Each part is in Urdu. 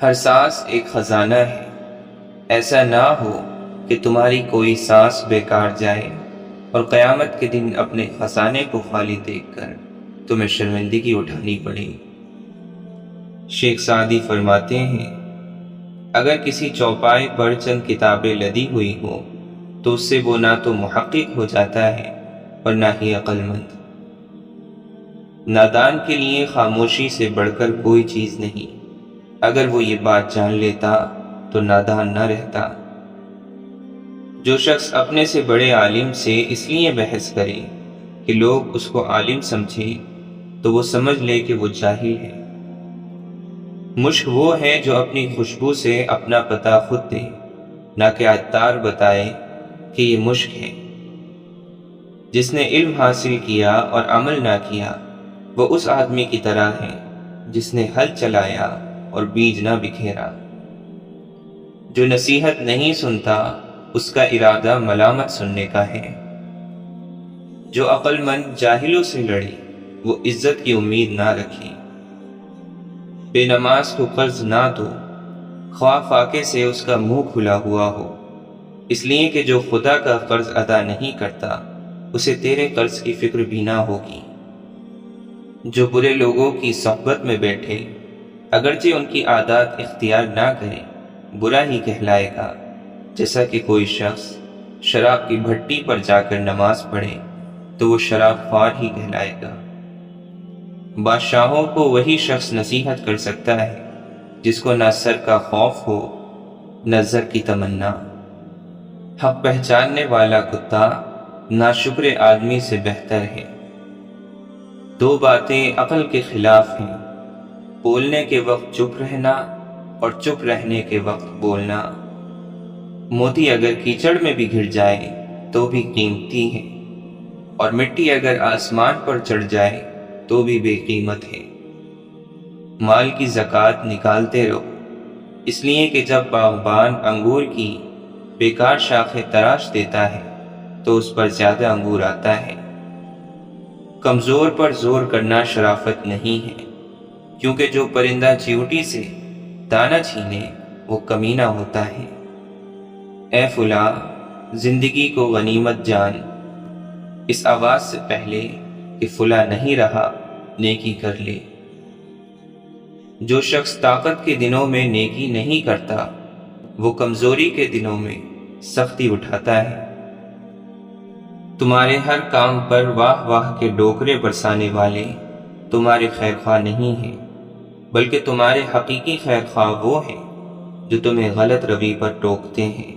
ہر سانس ایک خزانہ ہے، ایسا نہ ہو کہ تمہاری کوئی سانس بیکار جائے اور قیامت کے دن اپنے خزانے کو خالی دیکھ کر تمہیں شرمندگی اٹھانی پڑے۔ شیخ سعدی فرماتے ہیں، اگر کسی چوپائے پر چند کتابیں لدی ہوئی ہوں تو اس سے وہ نہ تو محقق ہو جاتا ہے اور نہ ہی عقل مند۔ نادان کے لیے خاموشی سے بڑھ کر کوئی چیز نہیں، اگر وہ یہ بات جان لیتا تو نادان نہ رہتا۔ جو شخص اپنے سے بڑے عالم سے اس لیے بحث کرے کہ لوگ اس کو عالم سمجھے تو وہ سمجھ لے کہ وہ جاہل ہے۔ مشک وہ ہے جو اپنی خوشبو سے اپنا پتہ خود دے، نہ کہ عطار بتائے کہ یہ مشک ہے۔ جس نے علم حاصل کیا اور عمل نہ کیا وہ اس آدمی کی طرح ہے جس نے ہل چلایا اور بیج نہ بکھیرا۔ جو نصیحت نہیں سنتا اس کا ارادہ ملامت سننے کا ہے۔ جو عقل مند جاہلوں سے لڑے وہ عزت کی امید نہ رکھے۔ بے نماز کو قرض نہ دو، خواہ فاقے سے اس کا منہ کھلا ہوا ہو، اس لیے کہ جو خدا کا قرض ادا نہیں کرتا اسے تیرے قرض کی فکر بھی نہ ہوگی۔ جو برے لوگوں کی صحبت میں بیٹھے اگرچہ ان کی عادات اختیار نہ کرے برا ہی کہلائے گا، جیسا کہ کوئی شخص شراب کی بھٹی پر جا کر نماز پڑھے تو وہ شراب خوار ہی کہلائے گا۔ بادشاہوں کو وہی شخص نصیحت کر سکتا ہے جس کو نہ سر کا خوف ہو نہ زر کی تمنا۔ حق پہچاننے والا کتا ناشکر آدمی سے بہتر ہے۔ دو باتیں عقل کے خلاف ہیں، بولنے کے وقت چپ رہنا اور چپ رہنے کے وقت بولنا۔ موتی اگر کیچڑ میں بھی گر جائے تو بھی قیمتی ہے، اور مٹی اگر آسمان پر چڑھ جائے تو بھی بے قیمت ہے۔ مال کی زکوٰۃ نکالتے رہو، اس لیے کہ جب باغبان انگور کی بیکار شاخیں تراش دیتا ہے تو اس پر زیادہ انگور آتا ہے۔ کمزور پر زور کرنا شرافت نہیں ہے، کیونکہ جو پرندہ چیوٹی سے دانہ چھینے وہ کمینہ ہوتا ہے۔ اے فلاں، زندگی کو غنیمت جان، اس آواز سے پہلے کہ فلاں نہیں رہا نیکی کر لے۔ جو شخص طاقت کے دنوں میں نیکی نہیں کرتا وہ کمزوری کے دنوں میں سختی اٹھاتا ہے۔ تمہارے ہر کام پر واہ واہ کے ڈوکرے برسانے والے تمہارے خیر خواہ نہیں ہیں، بلکہ تمہارے حقیقی خیر خواہ وہ ہیں جو تمہیں غلط روی پر ٹوکتے ہیں۔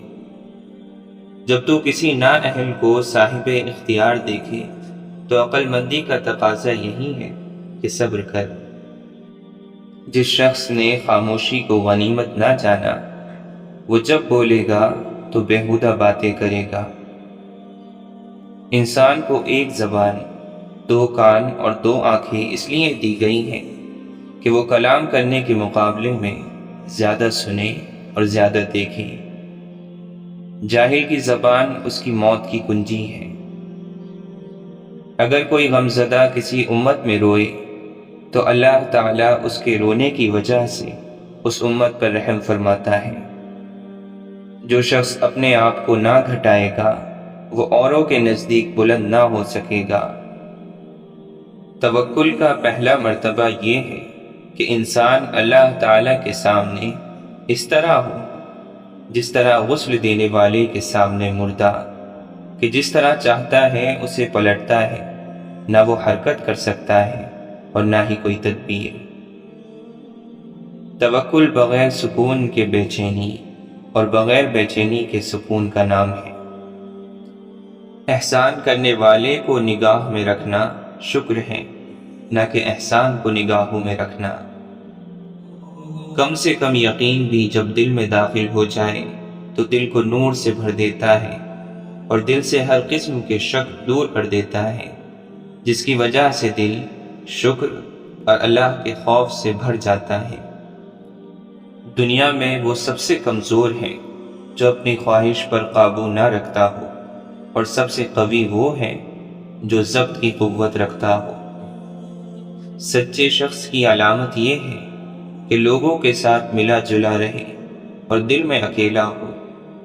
جب تو کسی نااہل کو صاحب اختیار دیکھے تو عقل مندی کا تقاضا یہی ہے کہ صبر کر۔ جس شخص نے خاموشی کو غنیمت نہ جانا وہ جب بولے گا تو بیہودہ باتیں کرے گا۔ انسان کو ایک زبان، دو کان اور دو آنکھیں اس لیے دی گئی ہیں کہ وہ کلام کرنے کے مقابلے میں زیادہ سنے اور زیادہ دیکھے۔ جاہل کی زبان اس کی موت کی کنجی ہے۔ اگر کوئی غمزدہ کسی امت میں روئے تو اللہ تعالیٰ اس کے رونے کی وجہ سے اس امت پر رحم فرماتا ہے۔ جو شخص اپنے آپ کو نہ گھٹائے گا وہ اوروں کے نزدیک بلند نہ ہو سکے گا۔ توکل کا پہلا مرتبہ یہ ہے کہ انسان اللہ تعالیٰ کے سامنے اس طرح ہو جس طرح غسل دینے والے کے سامنے مردہ، کہ جس طرح چاہتا ہے اسے پلٹتا ہے، نہ وہ حرکت کر سکتا ہے اور نہ ہی کوئی تدبیر۔ توکل بغیر سکون کے بے چینی اور بغیر بے چینی کے سکون کا نام ہے۔ احسان کرنے والے کو نگاہ میں رکھنا شکر ہے، نہ کہ احسان کو نگاہوں میں رکھنا۔ کم سے کم یقین بھی جب دل میں داخل ہو جائے تو دل کو نور سے بھر دیتا ہے اور دل سے ہر قسم کے شک دور کر دیتا ہے، جس کی وجہ سے دل شکر اور اللہ کے خوف سے بھر جاتا ہے۔ دنیا میں وہ سب سے کمزور ہے جو اپنی خواہش پر قابو نہ رکھتا ہو، اور سب سے قوی وہ ہے جو ضبط کی قوت رکھتا ہو۔ سچے شخص کی علامت یہ ہے کہ لوگوں کے ساتھ ملا جلا رہے اور دل میں اکیلا ہو،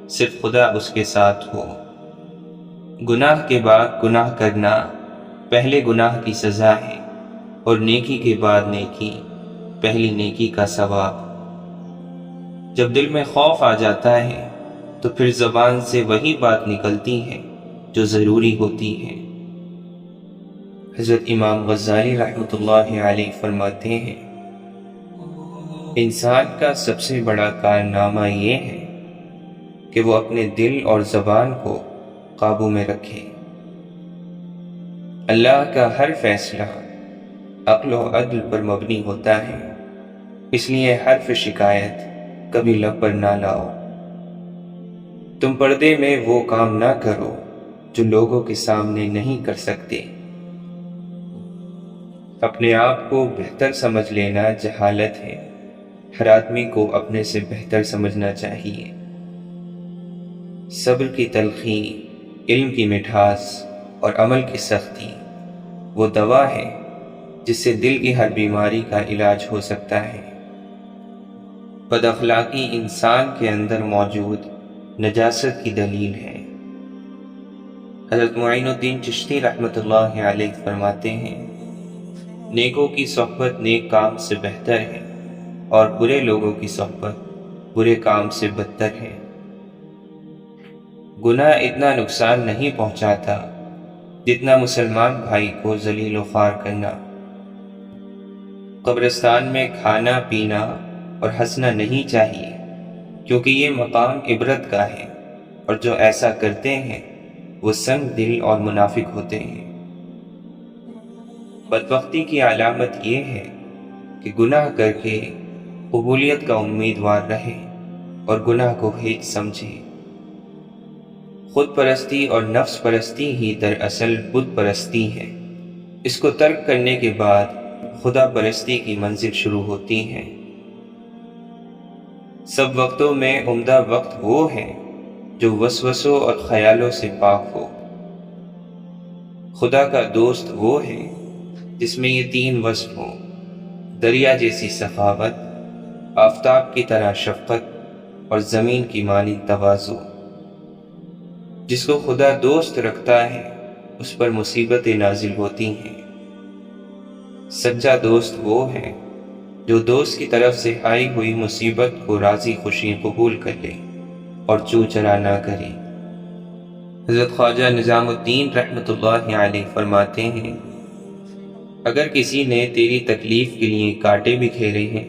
صرف خدا اس کے ساتھ ہو۔ گناہ کے بعد گناہ کرنا پہلے گناہ کی سزا ہے، اور نیکی کے بعد نیکی پہلی نیکی کا ثواب۔ جب دل میں خوف آ جاتا ہے تو پھر زبان سے وہی بات نکلتی ہے جو ضروری ہوتی ہے۔ حضرت امام غزالی رحمۃ اللہ علیہ فرماتے ہیں، انسان کا سب سے بڑا کارنامہ یہ ہے کہ وہ اپنے دل اور زبان کو قابو میں رکھے۔ اللہ کا ہر فیصلہ عقل و عدل پر مبنی ہوتا ہے، اس لیے حرف شکایت کبھی لب پر نہ لاؤ۔ تم پردے میں وہ کام نہ کرو جو لوگوں کے سامنے نہیں کر سکتے۔ اپنے آپ کو بہتر سمجھ لینا جہالت ہے، ہر آدمی کو اپنے سے بہتر سمجھنا چاہیے۔ صبر کی تلخی، علم کی مٹھاس اور عمل کی سختی وہ دوا ہے جس سے دل کی ہر بیماری کا علاج ہو سکتا ہے۔ بد اخلاقی انسان کے اندر موجود نجاست کی دلیل ہے۔ حضرت معین الدین چشتی رحمۃ اللہ علیہ فرماتے ہیں، نیکوں کی صحبت نیک کام سے بہتر ہے اور برے لوگوں کی صحبت برے کام سے بدتر ہے۔ گناہ اتنا نقصان نہیں پہنچاتا جتنا مسلمان بھائی کو ذلیل و خوار کرنا۔ قبرستان میں کھانا پینا اور ہنسنا نہیں چاہیے، کیونکہ یہ مقام عبرت کا ہے، اور جو ایسا کرتے ہیں وہ سنگ دل اور منافق ہوتے ہیں۔ بدبختی کی علامت یہ ہے کہ گناہ کر کے قبولیت کا امیدوار رہے اور گناہ کو ہیچ سمجھے۔ خود پرستی اور نفس پرستی ہی دراصل بت پرستی ہے۔ اس کو ترک کرنے کے بعد خدا پرستی کی منزل شروع ہوتی ہے۔ سب وقتوں میں عمدہ وقت وہ ہے جو وسوسوں اور خیالوں سے پاک ہو۔ خدا کا دوست وہ ہے جس میں یہ تین وصف ہوں: دریا جیسی سخاوت، آفتاب کی طرح شفقت اور زمین کی مانند تواضع۔ جس کو خدا دوست رکھتا ہے اس پر مصیبتیں نازل ہوتی ہیں۔ سچا دوست وہ ہے جو دوست کی طرف سے آئی ہوئی مصیبت کو راضی خوشی قبول کر لے اور چو چرا نہ کرے۔ حضرت خواجہ نظام الدین رحمۃ اللہ علیہ فرماتے ہیں، اگر کسی نے تیری تکلیف کے لیے کانٹے بکھیرے ہیں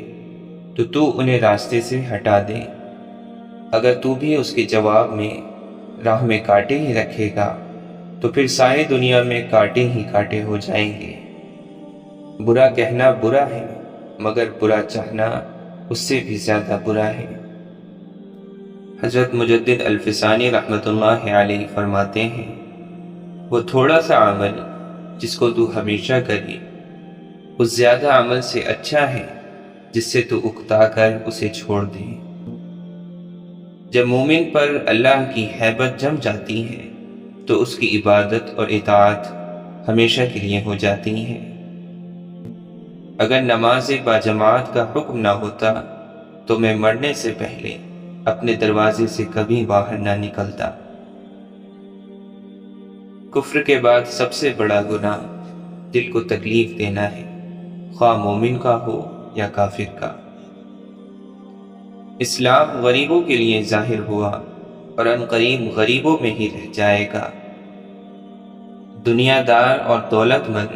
تو انہیں راستے سے ہٹا دے۔ اگر تو بھی اس کے جواب میں راہ میں کانٹے ہی رکھے گا تو پھر ساری دنیا میں کانٹے ہی کانٹے ہو جائیں گے۔ برا کہنا برا ہے، مگر برا چاہنا اس سے بھی زیادہ برا ہے۔ حضرت مجدد الفسانی رحمۃ اللہ علیہ فرماتے ہیں، وہ تھوڑا سا عمل جس کو تو ہمیشہ کرے اس زیادہ عمل سے اچھا ہے جس سے تو اکتا کر اسے چھوڑ دے۔ جب مومن پر اللہ کی ہیبت جم جاتی ہے تو اس کی عبادت اور اطاعت ہمیشہ کے لیے ہو جاتی ہے۔ اگر نماز باجماعت کا حکم نہ ہوتا تو میں مرنے سے پہلے اپنے دروازے سے کبھی باہر نہ نکلتا۔ کفر کے بعد سب سے بڑا گناہ دل کو تکلیف دینا ہے، خواہ مومن کا ہو یا کافر کا۔ اسلام غریبوں کے لیے ظاہر ہوا اور عنقریب غریبوں میں ہی رہ جائے گا۔ دنیا دار اور دولت مند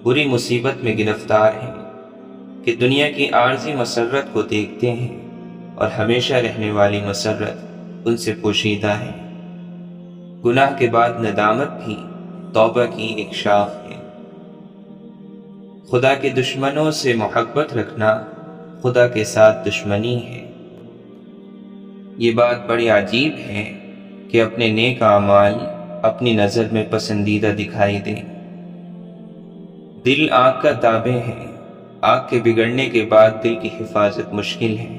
بری مصیبت میں گرفتار ہیں کہ دنیا کی عارضی مسرت کو دیکھتے ہیں اور ہمیشہ رہنے والی مسرت ان سے پوشیدہ ہے۔ گناہ کے بعد ندامت بھی توبہ کی ایک شاخ ہے۔ خدا کے دشمنوں سے محبت رکھنا خدا کے ساتھ دشمنی ہے۔ یہ بات بڑی عجیب ہے کہ اپنے نیک اعمال اپنی نظر میں پسندیدہ دکھائی دیں۔ دل آنکھ کا تابع ہے، آنکھ کے بگڑنے کے بعد دل کی حفاظت مشکل ہے،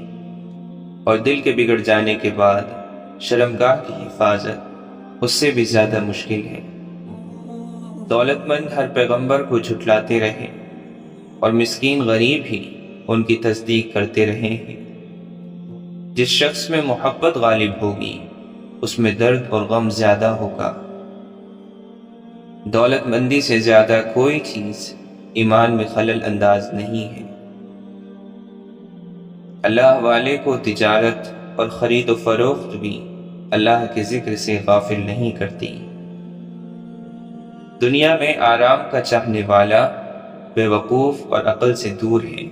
اور دل کے بگڑ جانے کے بعد شرمگاہ کی حفاظت اس سے بھی زیادہ مشکل ہے۔ دولت مند ہر پیغمبر کو جھٹلاتے رہے اور مسکین غریب ہی ان کی تصدیق کرتے رہے ہیں۔ جس شخص میں محبت غالب ہوگی اس میں درد اور غم زیادہ ہوگا۔ دولت مندی سے زیادہ کوئی چیز ایمان میں خلل انداز نہیں ہے۔ اللہ والے کو تجارت اور خرید و فروخت بھی اللہ کے ذکر سے غافل نہیں کرتی۔ دنیا میں آرام کا چاہنے والا بے وقوف اور عقل سے دور ہے۔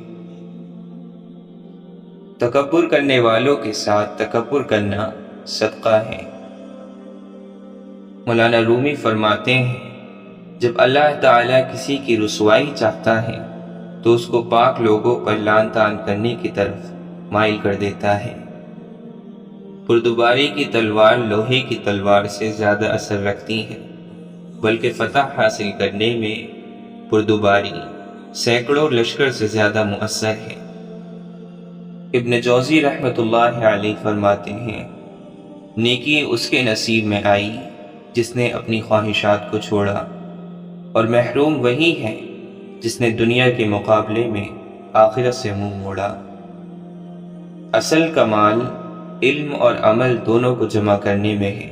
تکبر کرنے والوں کے ساتھ تکبر کرنا صدقہ ہے۔ مولانا رومی فرماتے ہیں جب اللہ تعالیٰ کسی کی رسوائی چاہتا ہے تو اس کو پاک لوگوں پر لعن طعن کرنے کی طرف مائل کر دیتا ہے۔ بردباری کی تلوار لوہے کی تلوار سے زیادہ اثر رکھتی ہے، بلکہ فتح حاصل کرنے میں بردباری سینکڑوں لشکر سے زیادہ مؤثر ہے۔ ابن جوزی رحمۃ اللہ علیہ فرماتے ہیں نیکی اس کے نصیب میں آئی جس نے اپنی خواہشات کو چھوڑا، اور محروم وہی ہے جس نے دنیا کے مقابلے میں آخرت سے منہ موڑا۔ اصل کمال علم اور عمل دونوں کو جمع کرنے میں ہے۔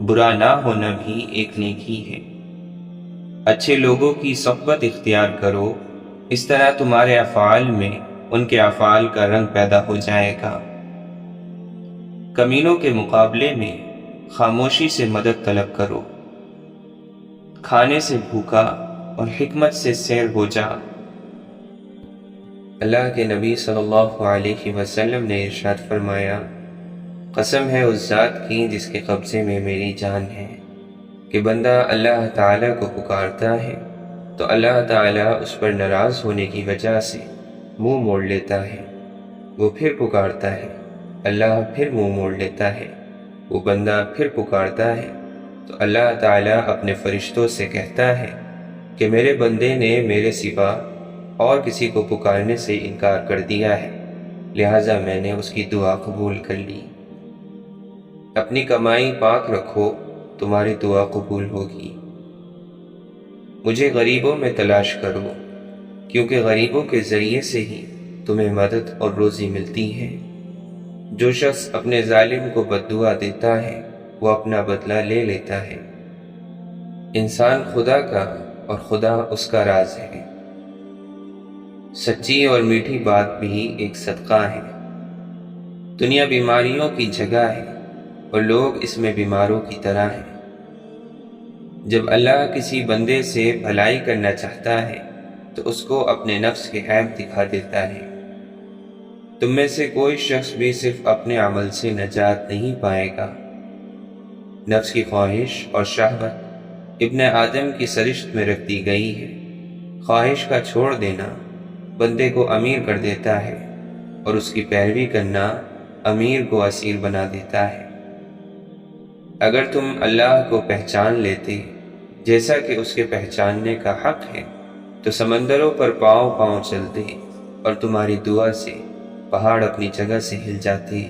برا نہ ہونا بھی ایک نیکی ہے۔ اچھے لوگوں کی صحبت اختیار کرو، اس طرح تمہارے افعال میں ان کے افعال کا رنگ پیدا ہو جائے گا۔ کمینوں کے مقابلے میں خاموشی سے مدد طلب کرو۔ کھانے سے بھوکا اور حکمت سے سیر ہو جا۔ اللہ کے نبی صلی اللہ علیہ وسلم نے ارشاد فرمایا قسم ہے اس ذات کی جس کے قبضے میں میری جان ہے کہ بندہ اللہ تعالیٰ کو پکارتا ہے تو اللہ تعالیٰ اس پر ناراض ہونے کی وجہ سے منہ موڑ لیتا ہے۔ وہ پھر پکارتا ہے، اللہ پھر منہ موڑ لیتا ہے۔ وہ بندہ پھر پکارتا ہے تو اللہ تعالیٰ اپنے فرشتوں سے کہتا ہے کہ میرے بندے نے میرے سوا اور کسی کو پکارنے سے انکار کر دیا ہے، لہٰذا میں نے اس کی دعا قبول کر لی۔ اپنی کمائی پاک رکھو، تمہاری دعا قبول ہوگی۔ مجھے غریبوں میں تلاش کرو، کیونکہ غریبوں کے ذریعے سے ہی تمہیں مدد اور روزی ملتی ہے۔ جو شخص اپنے ظالم کو بد دعا دیتا ہے وہ اپنا بدلہ لے لیتا ہے۔ انسان خدا کا اور خدا اس کا راز ہے۔ سچی اور میٹھی بات بھی ایک صدقہ ہے۔ دنیا بیماریوں کی جگہ ہے اور لوگ اس میں بیماروں کی طرح ہیں۔ جب اللہ کسی بندے سے بھلائی کرنا چاہتا ہے تو اس کو اپنے نفس کے عیب دکھا دیتا ہے۔ تم میں سے کوئی شخص بھی صرف اپنے عمل سے نجات نہیں پائے گا۔ نفس کی خواہش اور شہوت ابن آدم کی سرشت میں رکھ دی گئی ہے۔ خواہش کا چھوڑ دینا بندے کو امیر کر دیتا ہے اور اس کی پیروی کرنا امیر کو اسیر بنا دیتا ہے۔ اگر تم اللہ کو پہچان لیتے جیسا کہ اس کے پہچاننے کا حق ہے تو سمندروں پر پاؤں پاؤں چلتے اور تمہاری دعا سے پہاڑ اپنی جگہ سے ہل جاتے۔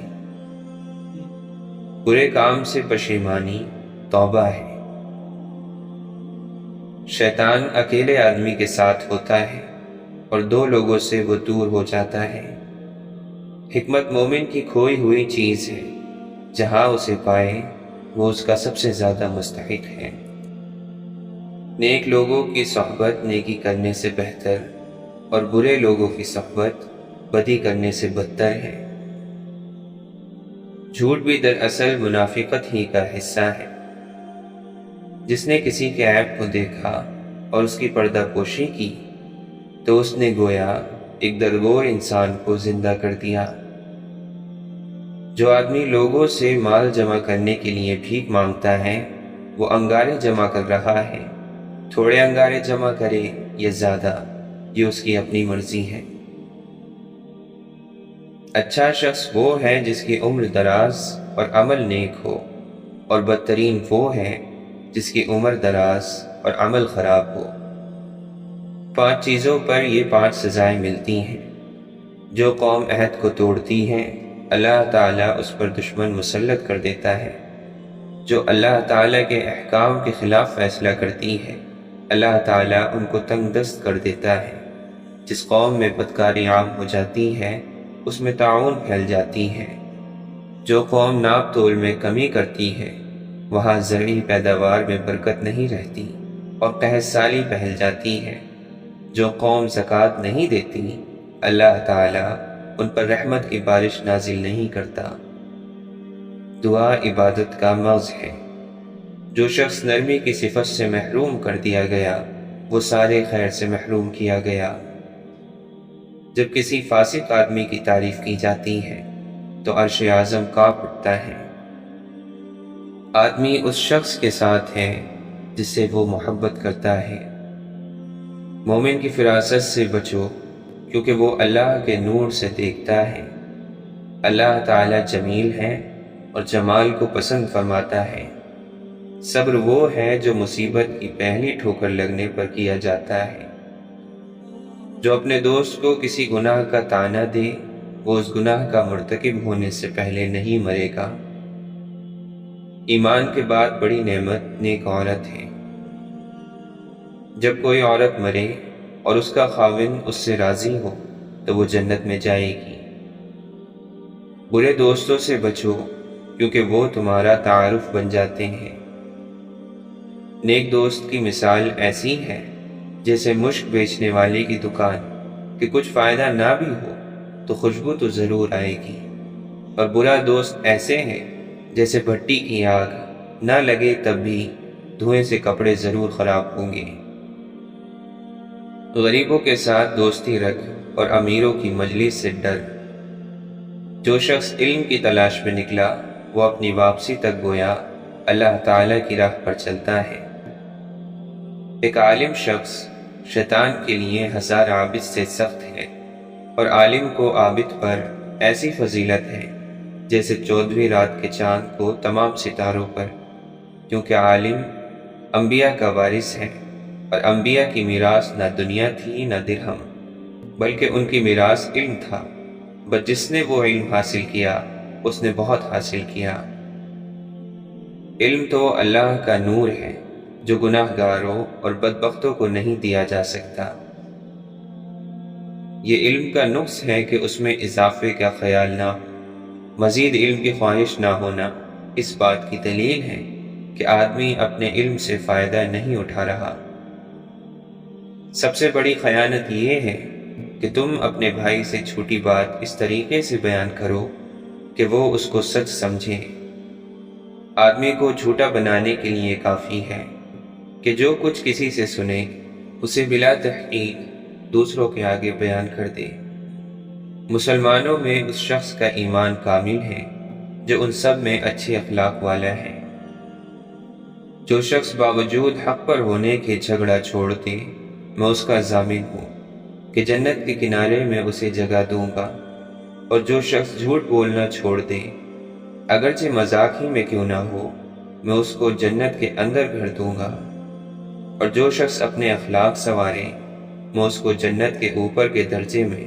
برے کام سے پشیمانی توبہ ہے۔ شیطان اکیلے آدمی کے ساتھ ہوتا ہے اور دو لوگوں سے وہ دور ہو جاتا ہے۔ حکمت مومن کی کھوئی ہوئی چیز ہے، جہاں اسے پائے وہ اس کا سب سے زیادہ مستحق ہے۔ نیک لوگوں کی صحبت نیکی کرنے سے بہتر اور برے لوگوں کی صحبت بدی کرنے سے بدتر ہے۔ جھوٹ بھی دراصل منافقت ہی کا حصہ ہے۔ جس نے کسی کے عیب کو دیکھا اور اس کی پردہ پوشی کی تو اس نے گویا ایک درگور انسان کو زندہ کر دیا۔ جو آدمی لوگوں سے مال جمع کرنے کے لیے بھیک مانگتا ہے وہ انگارے جمع کر رہا ہے۔ تھوڑے انگارے جمع کرے یا زیادہ یہ اس کی اپنی مرضی ہے۔ اچھا شخص وہ ہے جس کی عمر دراز اور عمل نیک ہو، اور بدترین وہ ہے جس کی عمر دراز اور عمل خراب ہو۔ 5 چیزوں پر یہ 5 سزائیں ملتی ہیں۔ جو قوم عہد کو توڑتی ہے اللہ تعالیٰ اس پر دشمن مسلط کر دیتا ہے۔ جو اللہ تعالیٰ کے احکام کے خلاف فیصلہ کرتی ہے اللہ تعالیٰ ان کو تنگ دست کر دیتا ہے۔ جس قوم میں بدکاری عام ہو جاتی ہے اس میں طاعون پھیل جاتی ہے۔ جو قوم ناپ تول میں کمی کرتی ہے وہاں زرعی پیداوار میں برکت نہیں رہتی اور قحط سالی پھیل جاتی ہے۔ جو قوم زکوٰۃ نہیں دیتی اللہ تعالیٰ ان پر رحمت کی بارش نازل نہیں کرتا۔ دعا عبادت کا مغز ہے۔ جو شخص نرمی کی صفت سے محروم کر دیا گیا وہ سارے خیر سے محروم کیا گیا۔ جب کسی فاسق آدمی کی تعریف کی جاتی ہے تو عرش اعظم کانپ اٹھتا ہے۔ آدمی اس شخص کے ساتھ ہے جس سے وہ محبت کرتا ہے۔ مومن کی فراست سے بچو کیونکہ وہ اللہ کے نور سے دیکھتا ہے۔ اللہ تعالی جمیل ہے اور جمال کو پسند فرماتا ہے۔ صبر وہ ہے جو مصیبت کی پہلی ٹھوکر لگنے پر کیا جاتا ہے۔ جو اپنے دوست کو کسی گناہ کا طعنہ دے وہ اس گناہ کا مرتکب ہونے سے پہلے نہیں مرے گا۔ ایمان کے بعد بڑی نعمت نیک عورت ہے۔ جب کوئی عورت مرے اور اس کا خاوند اس سے راضی ہو تو وہ جنت میں جائے گی۔ برے دوستوں سے بچو کیونکہ وہ تمہارا تعارف بن جاتے ہیں۔ نیک دوست کی مثال ایسی ہے جیسے مشک بیچنے والے کی دکان کہ کچھ فائدہ نہ بھی ہو تو خوشبو تو ضرور آئے گی، اور برا دوست ایسے ہے جیسے بھٹی کی آگ، نہ لگے تب بھی دھوئیں سے کپڑے ضرور خراب ہوں گے۔ غریبوں کے ساتھ دوستی رکھ اور امیروں کی مجلس سے ڈر۔ جو شخص علم کی تلاش میں نکلا وہ اپنی واپسی تک گویا اللہ تعالی کی راہ پر چلتا ہے۔ ایک عالم شخص شیطان کے لیے 1000 عابد سے سخت ہے، اور عالم کو عابد پر ایسی فضیلت ہے جیسے 14ویں رات کے چاند کو تمام ستاروں پر، کیونکہ عالم انبیاء کا وارث ہے، اور انبیاء کی میراث نہ دنیا تھی نہ درہم، بلکہ ان کی میراث علم تھا۔ بس جس نے وہ علم حاصل کیا اس نے بہت حاصل کیا۔ علم تو اللہ کا نور ہے جو گناہ گاروں اور بدبختوں کو نہیں دیا جا سکتا۔ یہ علم کا نقص ہے کہ اس میں اضافے کا خیال نہ ہو۔ مزید علم کی خواہش نہ ہونا اس بات کی دلیل ہے کہ آدمی اپنے علم سے فائدہ نہیں اٹھا رہا۔ سب سے بڑی خیانت یہ ہے کہ تم اپنے بھائی سے چھوٹی بات اس طریقے سے بیان کرو کہ وہ اس کو سچ سمجھے۔ آدمی کو جھوٹا بنانے کے لیے کافی ہے کہ جو کچھ کسی سے سنے اسے بلا تحقیق دوسروں کے آگے بیان کر دے۔ مسلمانوں میں اس شخص کا ایمان کامل ہے جو ان سب میں اچھے اخلاق والا ہے۔ جو شخص باوجود حق پر ہونے کے جھگڑا چھوڑ دے میں اس کا ضامن ہوں کہ جنت کے کنارے میں اسے جگہ دوں گا، اور جو شخص جھوٹ بولنا چھوڑ دے اگرچہ مذاق ہی میں کیوں نہ ہو میں اس کو جنت کے اندر گھر دوں گا، اور جو شخص اپنے اخلاق سنوارے میں اس کو جنت کے اوپر کے درجے میں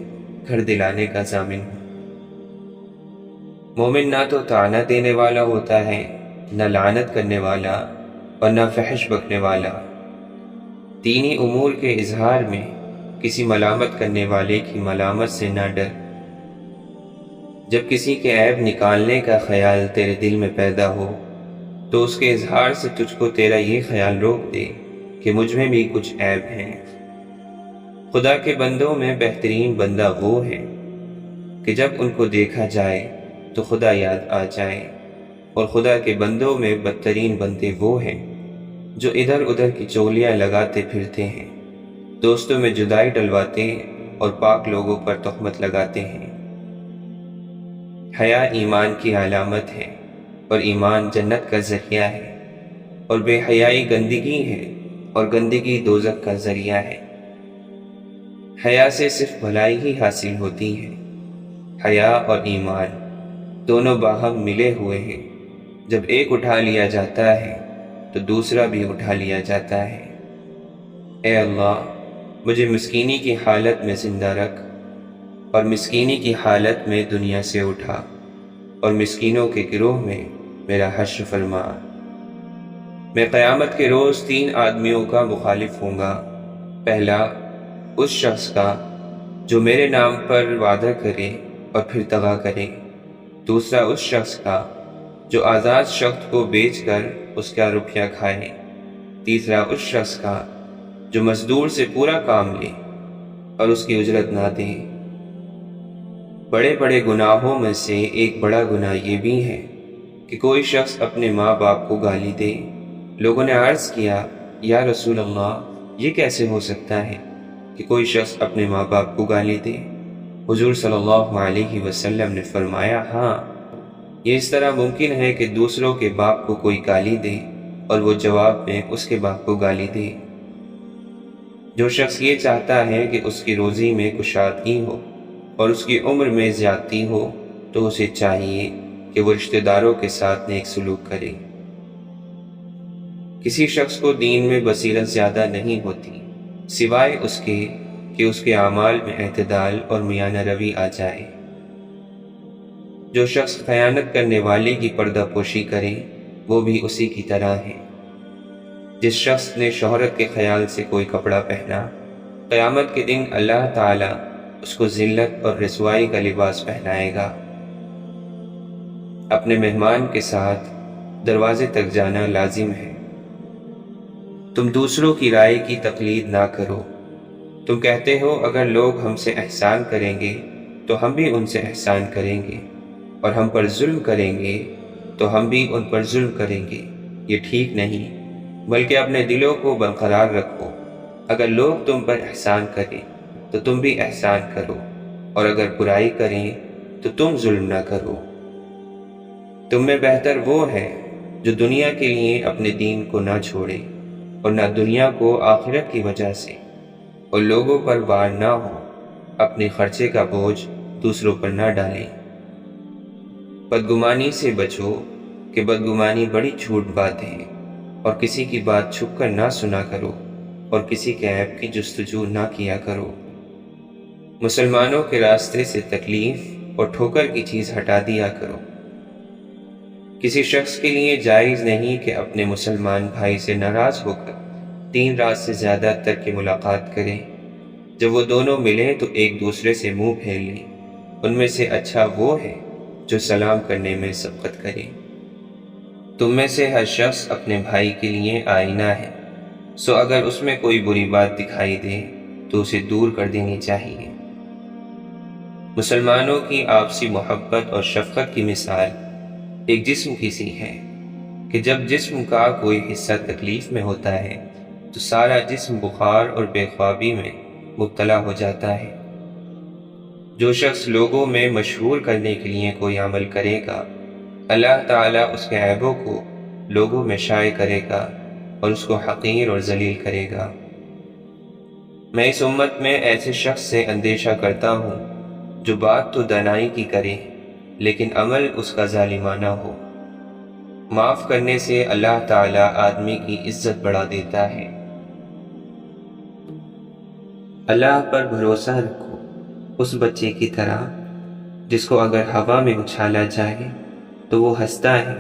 گھر دلانے کا ضامن ہوں۔ مومن نہ تو طعنہ دینے والا ہوتا ہے، نہ لعنت کرنے والا، اور نہ فحش بکنے والا۔ دینی امور کے اظہار میں کسی ملامت کرنے والے کی ملامت سے نہ ڈر۔ جب کسی کے عیب نکالنے کا خیال تیرے دل میں پیدا ہو تو اس کے اظہار سے تجھ کو تیرا یہ خیال روک دے کہ مجھ میں بھی کچھ عیب ہیں۔ خدا کے بندوں میں بہترین بندہ وہ ہے کہ جب ان کو دیکھا جائے تو خدا یاد آ جائے، اور خدا کے بندوں میں بدترین بندے وہ ہیں جو ادھر ادھر کی چولیاں لگاتے پھرتے ہیں، دوستوں میں جدائی ڈلواتے اور پاک لوگوں پر تہمت لگاتے ہیں۔ حیا ایمان کی علامت ہے، اور ایمان جنت کا ذریعہ ہے، اور بے حیائی گندگی ہے، اور گندگی دوزخ کا ذریعہ ہے۔ حیا سے صرف بھلائی ہی حاصل ہوتی ہے۔ حیا اور ایمان دونوں باہم ملے ہوئے ہیں، جب ایک اٹھا لیا جاتا ہے تو دوسرا بھی اٹھا لیا جاتا ہے۔ اے اللہ، مجھے مسکینی کی حالت میں زندہ رکھ، اور مسکینی کی حالت میں دنیا سے اٹھا، اور مسکینوں کے گروہ میں میرا حشر فرما۔ میں قیامت کے روز 3 آدمیوں کا مخالف ہوں گا۔ پہلا اس شخص کا جو میرے نام پر وعدہ کرے اور پھر دغا کرے، دوسرا اس شخص کا جو آزاد شخص کو بیچ کر اس کا روپیہ کھائے، تیسرا اس شخص کا جو مزدور سے پورا کام لے اور اس کی اجرت نہ دے۔ بڑے بڑے گناہوں میں سے ایک بڑا گناہ یہ بھی ہے کہ کوئی شخص اپنے ماں باپ کو گالی دے۔ لوگوں نے عرض کیا، یا رسول اللہ، یہ کیسے ہو سکتا ہے کہ کوئی شخص اپنے ماں باپ کو گالی دے؟ حضور صلی اللہ علیہ وسلم نے فرمایا، ہاں، یہ اس طرح ممکن ہے کہ دوسروں کے باپ کو کوئی گالی دے اور وہ جواب میں اس کے باپ کو گالی دے۔ جو شخص یہ چاہتا ہے کہ اس کی روزی میں کشادگی ہو اور اس کی عمر میں زیادتی ہو تو اسے چاہیے کہ وہ رشتہ داروں کے ساتھ نیک سلوک کرے۔ کسی شخص کو دین میں بصیرت زیادہ نہیں ہوتی سوائے اس کے کہ اس کے اعمال میں اعتدال اور میانہ روی آ جائے۔ جو شخص خیانت کرنے والے کی پردہ پوشی کرے وہ بھی اسی کی طرح ہے۔ جس شخص نے شہرت کے خیال سے کوئی کپڑا پہنا، قیامت کے دن اللہ تعالی اس کو ذلت اور رسوائی کا لباس پہنائے گا۔ اپنے مہمان کے ساتھ دروازے تک جانا لازم ہے۔ تم دوسروں کی رائے کی تقلید نہ کرو۔ تم کہتے ہو اگر لوگ ہم سے احسان کریں گے تو ہم بھی ان سے احسان کریں گے، اور ہم پر ظلم کریں گے تو ہم بھی ان پر ظلم کریں گے۔ یہ ٹھیک نہیں، بلکہ اپنے دلوں کو برقرار رکھو۔ اگر لوگ تم پر احسان کریں تو تم بھی احسان کرو، اور اگر برائی کریں تو تم ظلم نہ کرو۔ تم میں بہتر وہ ہے جو دنیا کے لیے اپنے دین کو نہ چھوڑے اور نہ دنیا کو آخرت کی وجہ سے، اور لوگوں پر وار نہ ہو، اپنے خرچے کا بوجھ دوسروں پر نہ ڈالیں۔ بدگمانی سے بچو کہ بدگمانی بڑی جھوٹ بات ہے، اور کسی کی بات چھپ کر نہ سنا کرو، اور کسی کے عیب کی جستجو نہ کیا کرو۔ مسلمانوں کے راستے سے تکلیف اور ٹھوکر کی چیز ہٹا دیا کرو۔ کسی شخص کے لیے جائز نہیں کہ اپنے مسلمان بھائی سے ناراض ہو کر 3 رات سے زیادہ تک کی ملاقات کرے۔ جب وہ دونوں ملیں تو ایک دوسرے سے منہ پھیر لیں۔ ان میں سے اچھا وہ ہے جو سلام کرنے میں سبقت کرے۔ تم میں سے ہر شخص اپنے بھائی کے لیے آئینہ ہے، سو اگر اس میں کوئی بری بات دکھائی دے تو اسے دور کر دینی چاہیے۔ مسلمانوں کی آپسی محبت اور شفقت کی مثال ایک جسم کی سی ہے کہ جب جسم کا کوئی حصہ تکلیف میں ہوتا ہے تو سارا جسم بخار اور بے خوابی میں مبتلا ہو جاتا ہے۔ جو شخص لوگوں میں مشہور کرنے کے لیے کوئی عمل کرے گا، اللہ تعالیٰ اس کے عیبوں کو لوگوں میں شائع کرے گا اور اس کو حقیر اور ذلیل کرے گا۔ میں اس امت میں ایسے شخص سے اندیشہ کرتا ہوں جو بات تو دانائی کی کرے لیکن عمل اس کا ظالمانہ ہو۔ معاف کرنے سے اللہ تعالیٰ آدمی کی عزت بڑھا دیتا ہے۔ اللہ پر بھروسہ رکھو اس بچے کی طرح جس کو اگر ہوا میں اچھالا جائے تو وہ ہنستا ہے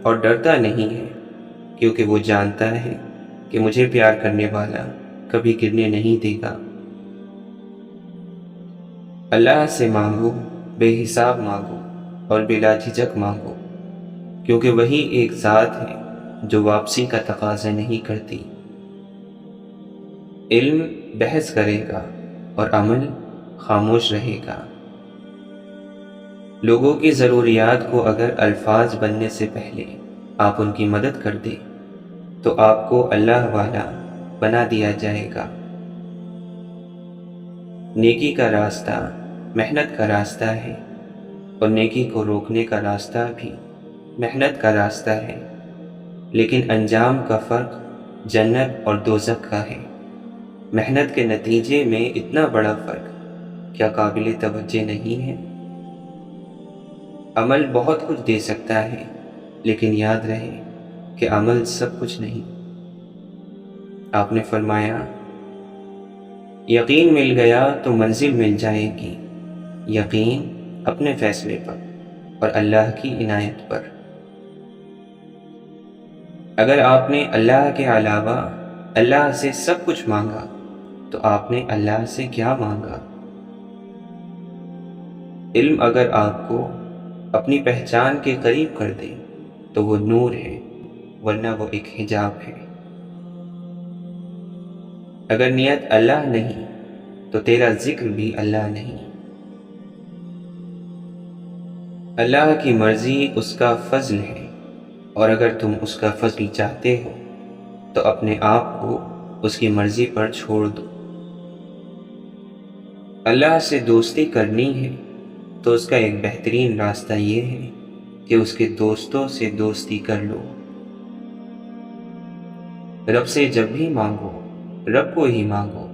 اور ڈرتا نہیں ہے، کیونکہ وہ جانتا ہے کہ مجھے پیار کرنے والا کبھی گرنے نہیں دے گا۔ اللہ سے مانگو، بے حساب مانگو اور بلا جھجک مانگو، کیونکہ وہی ایک ذات ہے جو واپسی کا تقاضا نہیں کرتی۔ علم بحث کرے گا اور عمل خاموش رہے گا۔ لوگوں کی ضروریات کو اگر الفاظ بننے سے پہلے آپ ان کی مدد کر دیں تو آپ کو اللہ والا بنا دیا جائے گا۔ نیکی کا راستہ محنت کا راستہ ہے، اور نیکی کو روکنے کا راستہ بھی محنت کا راستہ ہے، لیکن انجام کا فرق جنت اور دوزخ کا ہے۔ محنت کے نتیجے میں اتنا بڑا فرق کیا قابل توجہ نہیں ہے؟ عمل بہت کچھ دے سکتا ہے، لیکن یاد رہے کہ عمل سب کچھ نہیں۔ آپ نے فرمایا، یقین مل گیا تو منزل مل جائے گی، یقین اپنے فیصلے پر اور اللہ کی عنایت پر۔ اگر آپ نے اللہ کے علاوہ اللہ سے سب کچھ مانگا تو آپ نے اللہ سے کیا مانگا؟ علم اگر آپ کو اپنی پہچان کے قریب کر دے تو وہ نور ہے، ورنہ وہ ایک حجاب ہے۔ اگر نیت اللہ نہیں تو تیرا ذکر بھی اللہ نہیں۔ اللہ کی مرضی اس کا فضل ہے، اور اگر تم اس کا فضل چاہتے ہو تو اپنے آپ کو اس کی مرضی پر چھوڑ دو۔ اللہ سے دوستی کرنی ہے تو اس کا ایک بہترین راستہ یہ ہے کہ اس کے دوستوں سے دوستی کر لو۔ رب سے جب بھی مانگو، رب کو ہی مانگو۔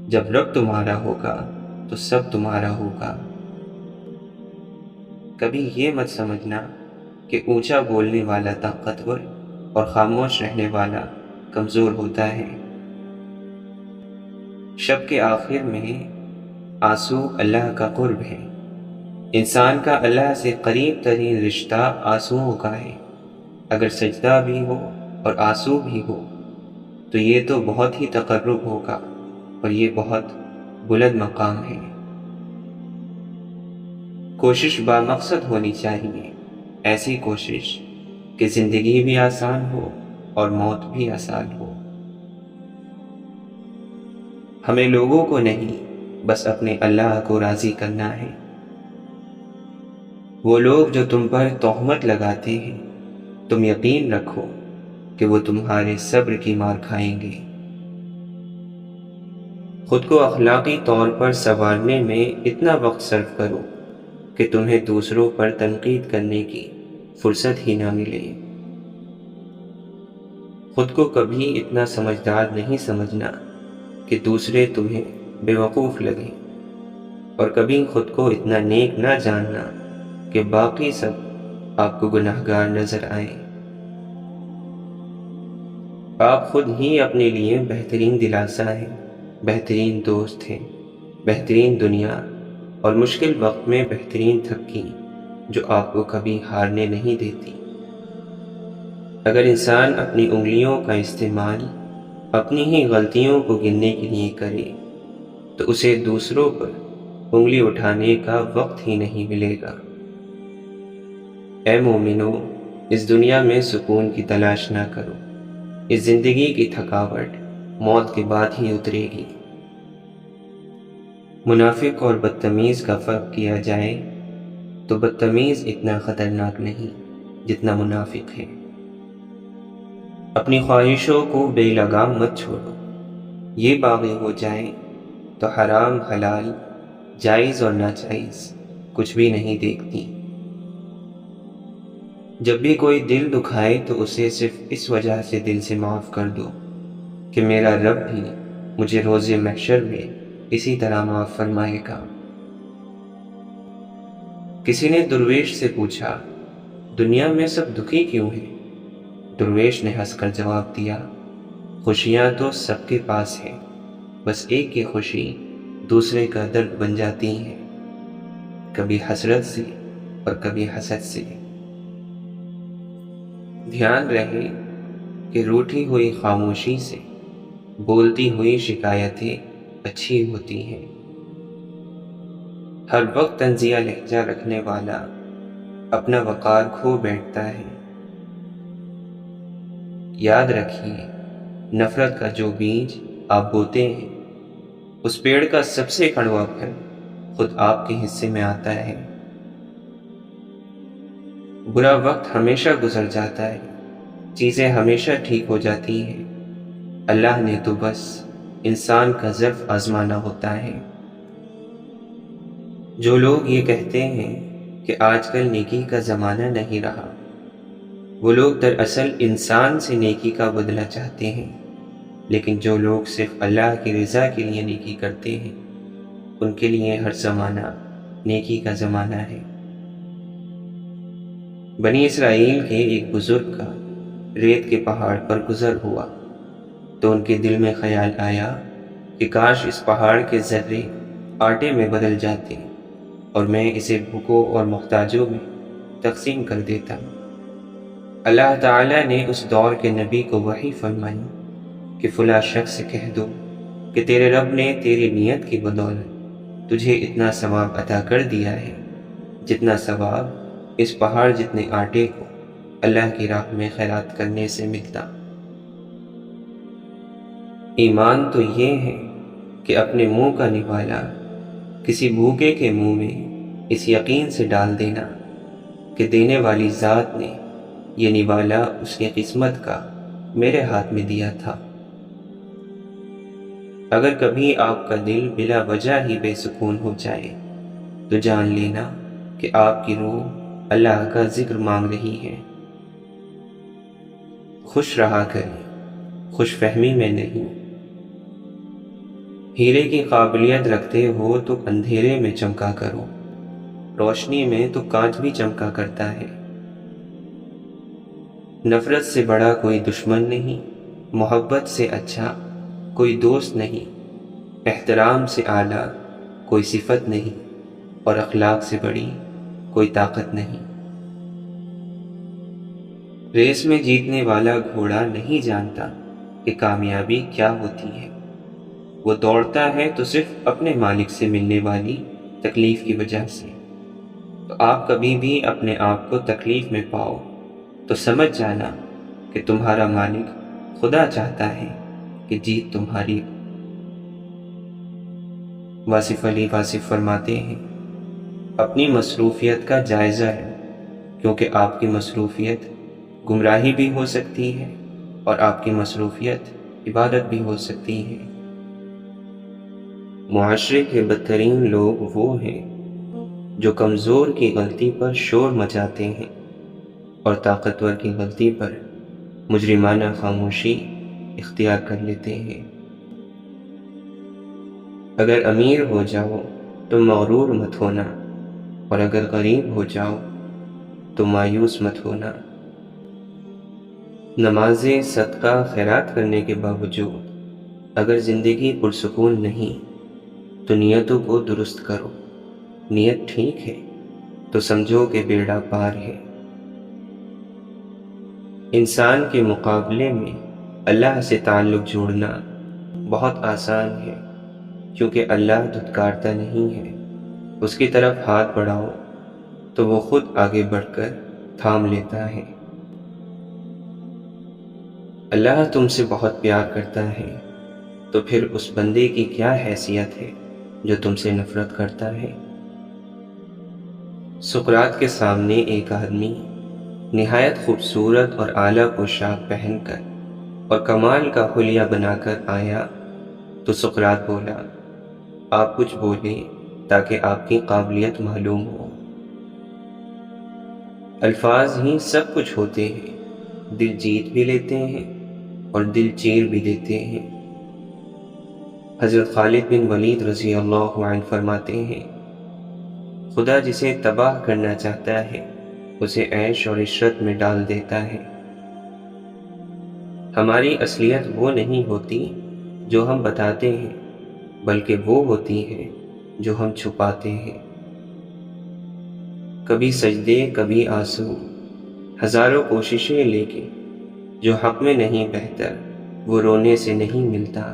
جب رب تمہارا ہوگا تو سب تمہارا ہوگا۔ کبھی یہ مت سمجھنا کہ اونچا بولنے والا طاقتور اور خاموش رہنے والا کمزور ہوتا ہے۔ شب کے آخر میں آنسو اللہ کا قرب ہے۔ انسان کا اللہ سے قریب ترین رشتہ آنسوؤں کا ہے۔ اگر سجدہ بھی ہو اور آنسو بھی ہو تو یہ تو بہت ہی تقرب ہوگا، اور یہ بہت بلند مقام ہے۔ کوشش بامقصد ہونی چاہیے، ایسی کوشش کہ زندگی بھی آسان ہو اور موت بھی آسان ہو۔ ہمیں لوگوں کو نہیں، بس اپنے اللہ کو راضی کرنا ہے۔ وہ لوگ جو تم پر تہمت لگاتے ہیں، تم یقین رکھو کہ وہ تمہارے صبر کی مار کھائیں گے۔ خود کو اخلاقی طور پر سنوارنے میں اتنا وقت صرف کرو کہ تمہیں دوسروں پر تنقید کرنے کی فرصت ہی نہ ملے۔ خود کو کبھی اتنا سمجھدار نہیں سمجھنا کہ دوسرے تمہیں بے وقوف لگیں، اور کبھی خود کو اتنا نیک نہ جاننا کہ باقی سب آپ کو گناہگار نظر آئیں۔ آپ خود ہی اپنے لیے بہترین دلاسا ہیں، بہترین دوست ہیں، بہترین دنیا اور مشکل وقت میں بہترین تھپکی جو آپ کو کبھی ہارنے نہیں دیتی۔ اگر انسان اپنی انگلیوں کا استعمال اپنی ہی غلطیوں کو گننے کے لیے کرے تو اسے دوسروں پر انگلی اٹھانے کا وقت ہی نہیں ملے گا۔ اے مومنو، اس دنیا میں سکون کی تلاش نہ کرو۔ اس زندگی کی تھکاوٹ موت کے بعد ہی اترے گی۔ منافق اور بدتمیز کا فرق کیا جائے تو بدتمیز اتنا خطرناک نہیں جتنا منافق ہے۔ اپنی خواہشوں کو بے لگام مت چھوڑو۔ یہ باغی ہو جائیں تو حرام حلال، جائز اور ناجائز کچھ بھی نہیں دیکھتی۔ جب بھی کوئی دل دکھائے تو اسے صرف اس وجہ سے دل سے معاف کر دو کہ میرا رب بھی مجھے روز محشر میں اسی طرح معاف فرمائے گا۔ کسی نے درویش سے پوچھا، دنیا میں سب دکھی کیوں ہیں؟ درویش نے ہنس کر جواب دیا، خوشیاں تو سب کے پاس ہیں، بس ایک کی خوشی دوسرے کا درد بن جاتی ہے، کبھی حسرت سے اور کبھی حسد سے۔ دھیان رہے کہ روٹھی ہوئی خاموشی سے بولتی ہوئی شکایتیں اچھی ہوتی ہیں۔ ہر وقت طنزیہ لہجہ رکھنے والا اپنا وقار کھو بیٹھتا ہے۔ یاد رکھیے، نفرت کا جو بیج آپ بوتے ہیں، اس پیڑ کا سب سے کڑوا پھل خود آپ کے حصے میں آتا ہے۔ برا وقت ہمیشہ گزر جاتا ہے، چیزیں ہمیشہ ٹھیک ہو جاتی ہیں۔ اللہ نے تو بس انسان کا ظرف آزمانا ہوتا ہے۔ جو لوگ یہ کہتے ہیں کہ آج کل نیکی کا زمانہ نہیں رہا، وہ لوگ دراصل انسان سے نیکی کا بدلہ چاہتے ہیں، لیکن جو لوگ صرف اللہ کی رضا کے لیے نیکی کرتے ہیں، ان کے لیے ہر زمانہ نیکی کا زمانہ ہے۔ بنی اسرائیل کے ایک بزرگ کا ریت کے پہاڑ پر گزر ہوا تو ان کے دل میں خیال آیا کہ کاش اس پہاڑ کے ذرے آٹے میں بدل جاتے اور میں اسے بھوکوں اور محتاجوں میں تقسیم کر دیتا۔ اللہ تعالیٰ نے اس دور کے نبی کو وحی فرمائی کہ فلاں شخص سے کہہ دو کہ تیرے رب نے تیری نیت کی بدولت تجھے اتنا ثواب عطا کر دیا ہے جتنا ثواب اس پہاڑ جتنے آٹے کو اللہ کی راہ میں خیرات کرنے سے ملتا۔ ایمان تو یہ ہے کہ اپنے منہ کا نوالا کسی بھوکے کے منہ میں اس یقین سے ڈال دینا کہ دینے والی ذات نے یہ نوالا اس کی قسمت کا میرے ہاتھ میں دیا تھا۔ اگر کبھی آپ کا دل بلا وجہ ہی بے سکون ہو جائے تو جان لینا کہ آپ کی روح اللہ کا ذکر مانگ رہی ہے۔ خوش رہا کریں، خوش فہمی میں نہیں۔ ہیرے کی قابلیت رکھتے ہو تو اندھیرے میں چمکا کرو، روشنی میں تو کانچ بھی چمکا کرتا ہے۔ نفرت سے بڑا کوئی دشمن نہیں، محبت سے اچھا کوئی دوست نہیں، احترام سے اعلیٰ کوئی صفت نہیں، اور اخلاق سے بڑی کوئی طاقت نہیں۔ ریس میں جیتنے والا گھوڑا نہیں جانتا کہ کامیابی کیا ہوتی ہے، وہ دوڑتا ہے تو صرف اپنے مالک سے ملنے والی تکلیف کی وجہ سے۔ تو آپ کبھی بھی اپنے آپ کو تکلیف میں پاؤ تو سمجھ جانا کہ تمہارا مالک خدا چاہتا ہے کہ جیت تمہاری۔ واصف علی واصف فرماتے ہیں، اپنی مصروفیت کا جائزہ لو، کیونکہ آپ کی مصروفیت گمراہی بھی ہو سکتی ہے اور آپ کی مصروفیت عبادت بھی ہو سکتی ہے۔ معاشرے کے بدترین لوگ وہ ہیں جو کمزور کی غلطی پر شور مچاتے ہیں اور طاقتور کی غلطی پر مجرمانہ خاموشی اختیار کر لیتے ہیں۔ اگر امیر ہو جاؤ تو مغرور مت ہونا، اور اگر غریب ہو جاؤ تو مایوس مت ہونا۔ نمازیں، صدقہ، خیرات کرنے کے باوجود اگر زندگی پرسکون نہیں تو نیتوں کو درست کرو۔ نیت ٹھیک ہے تو سمجھو کہ بیڑا پار ہے۔ انسان کے مقابلے میں اللہ سے تعلق جوڑنا بہت آسان ہے، کیونکہ اللہ دھتکارتا نہیں ہے۔ اس کی طرف ہاتھ بڑھاؤ تو وہ خود آگے بڑھ کر تھام لیتا ہے۔ اللہ تم سے بہت پیار کرتا ہے تو پھر اس بندے کی کیا حیثیت ہے جو تم سے نفرت کرتا ہے۔ سقراط کے سامنے ایک آدمی نہایت خوبصورت اور اعلیٰ پوشاک پہن کر اور کمال کا حلیہ بنا کر آیا تو سقراط بولا، آپ کچھ بولیں تاکہ آپ کی قابلیت معلوم ہو۔ الفاظ ہی سب کچھ ہوتے ہیں، دل جیت بھی لیتے ہیں اور دل چیر بھی دیتے ہیں۔ حضرت خالد بن ولید رضی اللہ عنہ فرماتے ہیں، خدا جسے تباہ کرنا چاہتا ہے اسے عیش اور عشرت میں ڈال دیتا ہے۔ ہماری اصلیت وہ نہیں ہوتی جو ہم بتاتے ہیں، بلکہ وہ ہوتی ہے جو ہم چھپاتے ہیں۔ کبھی سجدے، کبھی آنسو، ہزاروں کوششیں، لیکن جو حق میں نہیں بہتر وہ رونے سے نہیں ملتا۔